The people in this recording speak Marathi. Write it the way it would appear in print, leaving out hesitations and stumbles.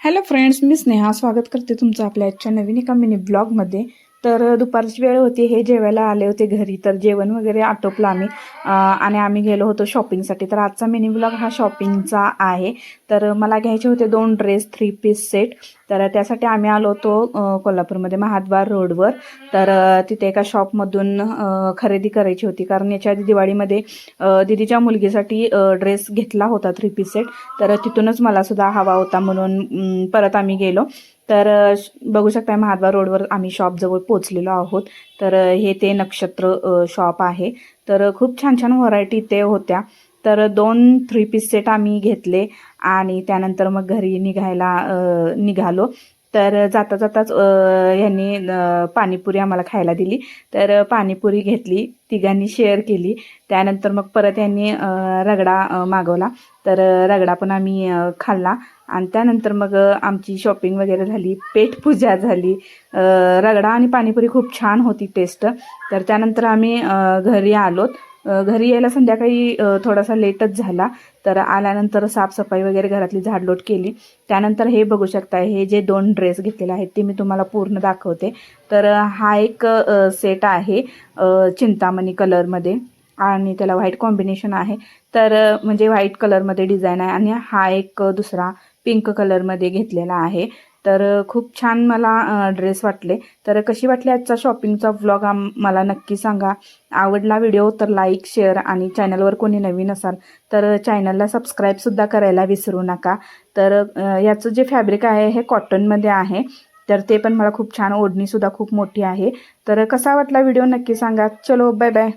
हॅलो फ्रेंड्स, मी स्नेहा स्वागत करते तुमचं आपल्या आजच्या नवीन एका मिनी ब्लॉगमध्ये. तर दुपारची वेळ होती, हे जेवायला आले होते घरी. तर जेवण वगैरे आटोपलं आम्ही आणि आम्ही गेलो होतो शॉपिंगसाठी. तर आजचा मिनी ब्लॉग हा शॉपिंगचा आहे. तर मला घ्यायचे होते 2 ड्रेस 3 पीस सेट. तर त्यासाठी आम्ही आलो होतो कोल्हापूरमध्ये महाद्वार रोडवर. तर तिथे एका शॉपमधून खरेदी करायची होती, कारण याच्या आधी दिवाळीमध्ये दीदीच्या मुलगीसाठी ड्रेस घेतला होता 3 पीस सेट. तर तिथूनच मला सुद्धा हवा होता, म्हणून परत आम्ही गेलो. तर बघू शकता महाद्वार रोडवर आम्ही शॉपजवळ पोचलेलो आहोत. तर हे ते नक्षत्र शॉप आहे. तर खूप छान छान व्हरायटी ते होत्या. तर 2 3 पीस सेट आम्ही घेतले आणि त्यानंतर मग घरी निघालो. तर जाता जाताच ह्यांनी पाणीपुरी आम्हाला खायला दिली. तर पाणीपुरी घेतली, तिघांनी शेअर केली. त्यानंतर मग परत यांनी रगडा मागवला. तर रगडा पण आम्ही खाल्ला आणि त्यानंतर मग आमची शॉपिंग वगैरे झाली, पेटपूजा झाली. रगडा आणि पाणीपुरी खूप छान होती टेस्ट. तर त्यानंतर आम्ही घरी आलोत. घरी यायला संध्याकाळी थोडासा लेटच झाला. तर आल्यानंतर साफसफाई वगैरे घरातली झाडलोट केली. त्यानंतर हे बघू शकता, हे जे 2 ड्रेस घेतलेले आहेत ते मी तुम्हाला पूर्ण दाखवते. तर हा एक सेट आहे चिंतामणी कलरमध्ये आणि त्याला व्हाईट कॉम्बिनेशन आहे. तर म्हणजे व्हाईट कलरमध्ये डिझाईन आहे आणि हा एक दुसरा पिंक कलरमध्ये घेतलेला आहे. तर खूप छान मला ड्रेस वाटले. तर कशी वाटली आजचा शॉपिंगचा व्लॉग मला नक्की सांगा. आवडला व्हिडिओ तर लाईक शेअर आणि चॅनलवर कोणी नवीन असाल तर चॅनलला सबस्क्राईबसुद्धा करायला विसरू नका. तर याचं जे फॅब्रिक आहे हे कॉटनमध्ये आहे. तर ते पण मला खूप छान, ओढणीसुद्धा खूप मोठी आहे. तर कसा वाटला व्हिडिओ नक्की सांगा. चलो बाय बाय.